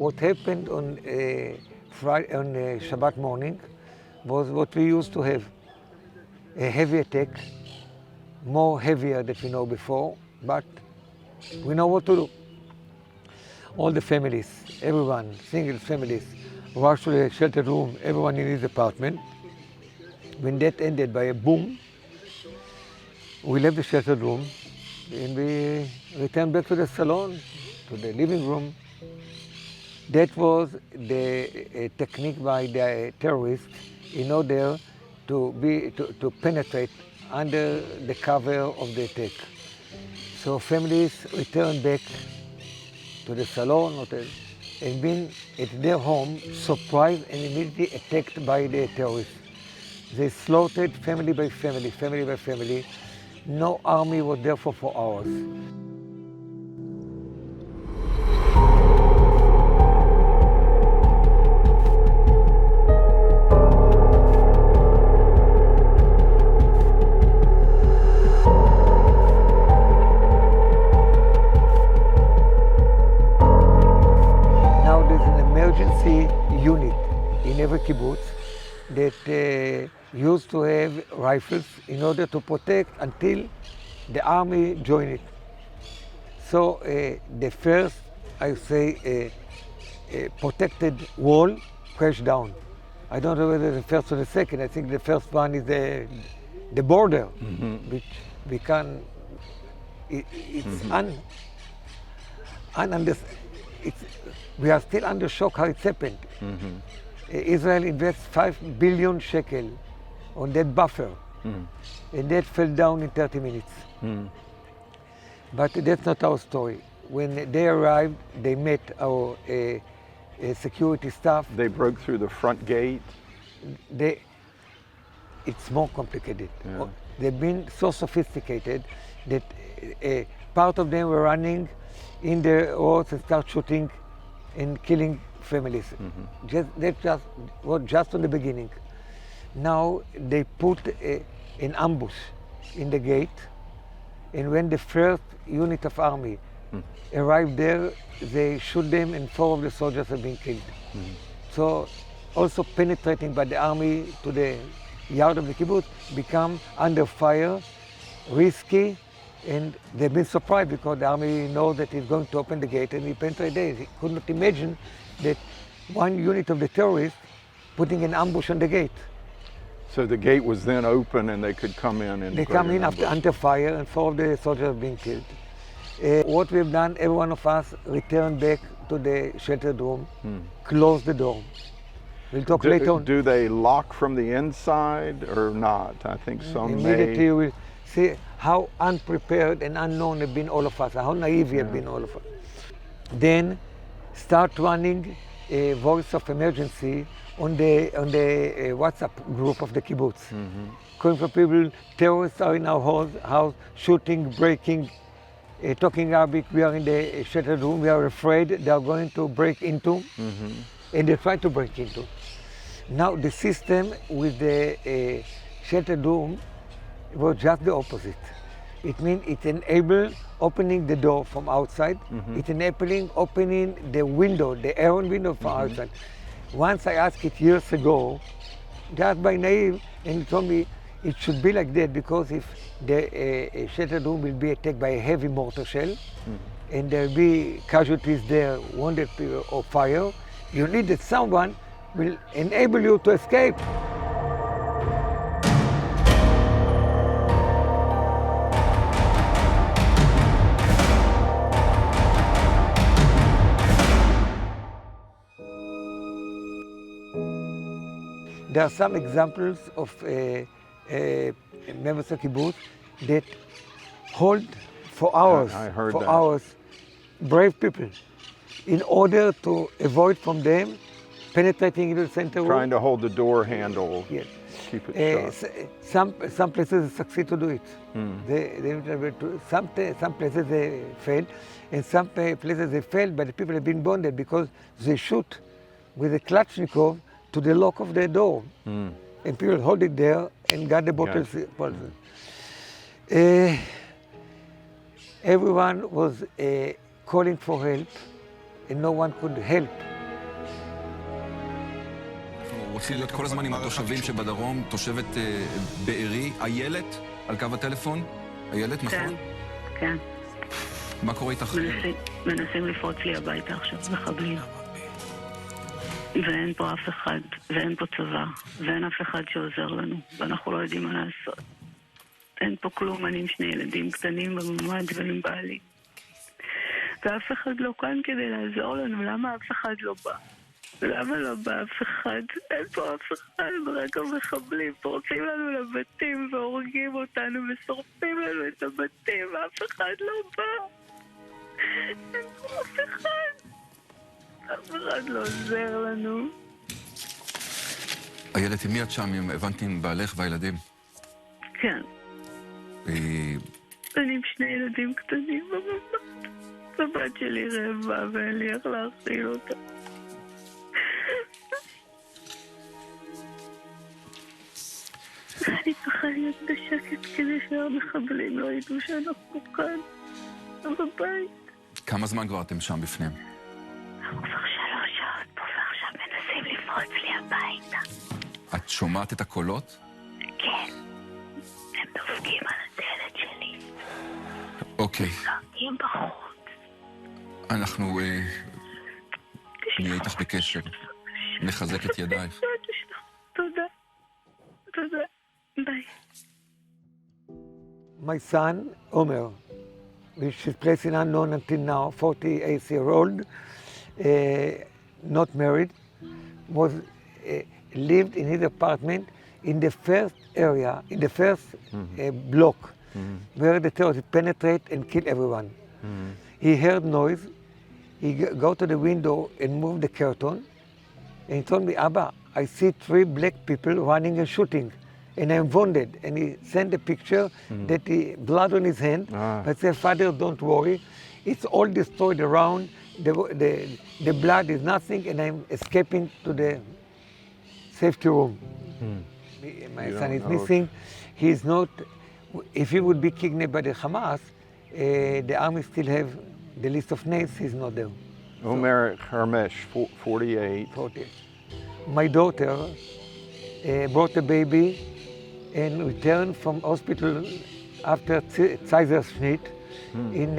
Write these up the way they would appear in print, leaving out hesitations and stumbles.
what happened on Shabbat morning was what we used to have. A heavy attack, more heavier than we know before, but we know what to do. All the families, everyone, single families, rushed to the shelter room, everyone in his apartment. When that ended by a boom, we left the shelter room and we returned back to the salon, to the living room. That was the technique by the terrorists in order to penetrate under the cover of the attack. So families returned back to the salon and been at their home surprised and immediately attacked by the terrorists. They slaughtered family by family, family by family. No army was there for 4 hours. Now there's an emergency unit in every kibbutz that used to have rifles in order to protect until the army joined it. So the first, I say, protected wall crashed down. I don't know whether the first or the second. I think the first one is the border, which we can. It's we are still under shock how it's happened. Israel invests 5 billion shekel on that buffer, and that fell down in 30 minutes. But that's not our story. When they arrived, they met our security staff. They broke through the front gate? It's more complicated. Yeah. They've been so sophisticated that part of them were running in the roads and start shooting and killing families. That was just on the beginning. Now they put an ambush in the gate, and when the first unit of army arrived there, they shoot them and 4 of the soldiers have been killed. So also penetrating by the army to the yard of the kibbutz become under fire, risky, and they've been surprised because the army knows that it's going to open the gate and he penetrated there. He could not imagine that one unit of the terrorists putting an ambush on the gate. So the gate was then open and they could come in and they come in after under fire and 4 of the soldiers have been killed. What we've done, every one of us returned back to the sheltered room, closed the door. We'll talk later on. Do they lock from the inside or not? I think some Immediately you will see how unprepared and unknown have been all of us, how naive have been all of us. Then start running a voice of emergency on the WhatsApp group of the kibbutz. Calling for people, terrorists are in our house, shooting, breaking, talking Arabic. We are in the sheltered room, we are afraid they are going to break into, and they try to break into. Now the system with the sheltered room was just the opposite. It means it enables opening the door from outside, it enabling opening the window, the air window from outside. Once I asked it years ago, just by naive, and he told me it should be like that because if the sheltered room will be attacked by a heavy mortar shell, and there will be casualties there, wounded people or fire, you need that someone will enable you to escape. There are some examples of members of kibbutz that hold for hours, hours, brave people, in order to avoid from them penetrating into the center. Trying to hold the door handle, yes. Keep it shut. Some places succeed to do it. Some places they fail, and some places they fail, but the people have been bonded because they shoot with a Kalashnikov to the lock of the door, and people hold it there and got the bottles. Everyone was calling for help, and no one could help רוצים להיות כל הזמן עם התושבים שבדרום, תושבת בארי, איילת, על קו הטלפון? איילת, נכון? כן, כן. מה קורה איתך? מנסים לפרוץ לי הביתה עכשיו, מחבלים. ואין פה אף אחד, ואין פה צבא, ואין אף אחד שעוזר לנו, ואנחנו לא יודעים מה לעשות. אין פה כלום, אני עם 2 ילדים קטנים בממ"ד ועם בעלי. ואף אחד לא כאן כדי לעזור לנו, למה אף אחד לא בא? למה לא בא אף אחד? אין פה אף אחד, רק המחבלים פורצים לנו לבתים והורגים אותנו ושורפים לנו את הבתים, ואף אחד לא בא. אין פה אף אחד. אף אחד לא עוזר לנו. איילת, עם מי את שם? הבנתי עם בעלך והילדים. כן. אני עם 2 ילדים קטנים בממ"ד. הבת שלי רעבה ואין לי איך להאכיל אותה. אני צריכה להיות בשקט כדי שהמחבלים לא ידעו שאנחנו כאן, בבית. כמה זמן כבר אתם שם בפנים? אנחנו כבר 3 שעות פה ועכשיו מנסים לפרוץ לי הביתה. את שומעת את הקולות? כן. הם דופקים על הדלת שלי. אוקיי. דופקים בחוץ. אנחנו נהיה איתך בקשר. נחזק את ידייך. תודה. תודה. ביי. My son, Omer, which is placed in unknown until now, 48-year-old, not married, was lived in his apartment in the first area, in the first block, where the terrorists penetrate and kill everyone. He heard noise. He go to the window and move the curtain, and he told me, Abba, I see 3 black people running and shooting, and I'm wounded. And he sent a picture that the blood on his hand. I said, Father, don't worry. It's all destroyed around. The blood is nothing, and I'm escaping to the safety room. My son is missing. He's not, if he would be kidnapped by the Hamas, the army still have the list of names, he's not there. Omer Hermesh, 48. 40. My daughter brought a baby and returned from hospital after Kaiserschnitt in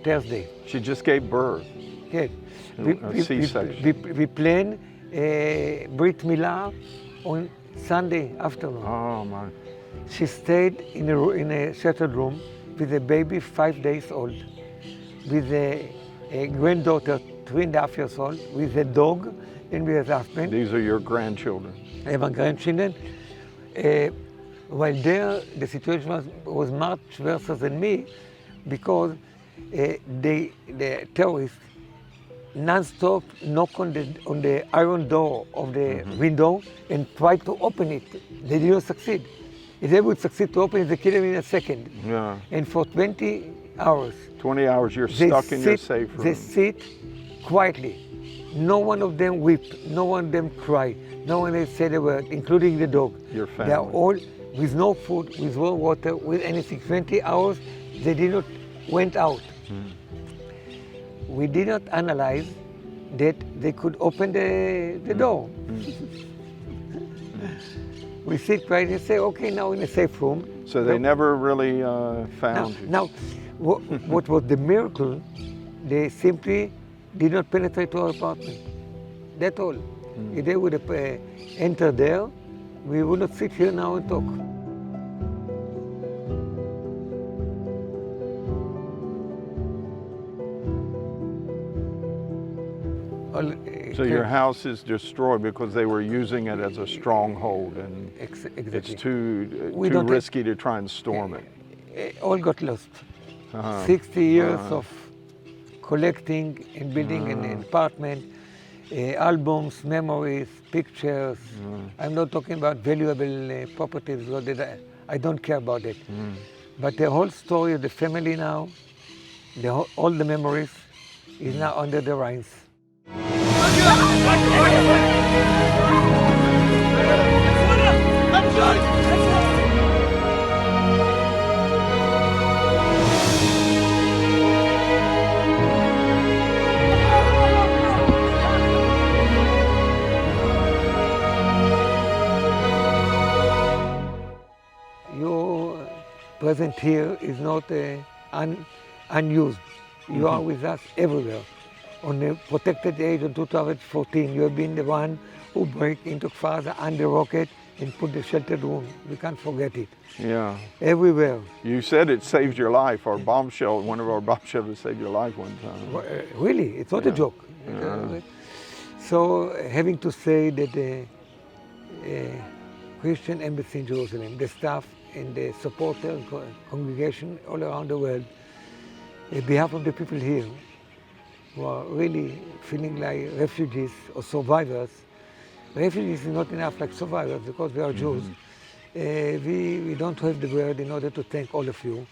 Thursday. She just gave birth. Yes. A C-section. We planned Brit Milah on Sunday afternoon. Oh, my. She stayed in a sheltered room with a baby 5 days old, with a granddaughter 3.5 years old, with a dog and with a husband. These are your grandchildren. I have grandchildren. While there, the situation was much worse than me, because the terrorists non-stop knock on the iron door of the window and try to open it. They did not succeed. If they would succeed to open it, they kill them in a second. Yeah. And for 20 hours, 20 hours, you're stuck in your safe room. They sit quietly. No one of them weep. No one of them cry. No one has said a word, including the dog. Your family. They are all with no food, with no water, with anything. 20 hours, they did not went out. We did not analyze that they could open the door. We sit quiet and say, okay, now in a safe room. So they never really found you. Now, what was the miracle, they simply did not penetrate to our apartment. That's all. If they would have entered there, we would not sit here now and talk. So your house is destroyed because they were using it as a stronghold, and Exactly. it's too don't risky to try and storm it. All got lost. 60 years of collecting and building an apartment, albums, memories, pictures. I'm not talking about valuable properties. I don't care about it. But the whole story of the family now, all the memories, is now under the ruins. present here is not unused. You are with us everywhere. On the protected age of 2014, you have been the one who break into Kfar under rocket and put the sheltered room. We can't forget it. Yeah. Everywhere. You said it saved your life. Our bombshell, one of our bomb shelters saved your life one time. Really, it's not a joke. Yeah. So having to say that the Christian embassy in Jerusalem, the staff and the supporter congregation all around the world, on behalf of the people here who are really feeling like refugees or survivors. Refugees is not enough like survivors because we are Jews. We don't have the word in order to thank all of you,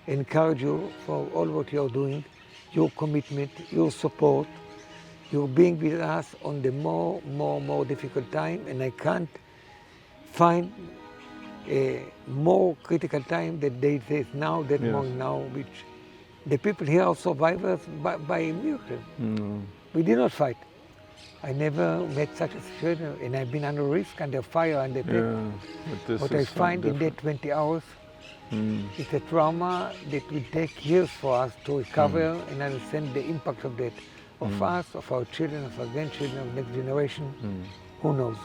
encourage you for all what you are doing, your commitment, your support, your being with us on the more difficult time, and I can't find a more critical time that they face now, that moment now, which the people here are survivors by a miracle. We did not fight. I never met such a situation, and I've been under risk, under fire, under death. What I find in that 20 hours, it's a trauma that will take years for us to recover and understand the impact of that, of us, of our children, of our grandchildren, of next generation. Who knows?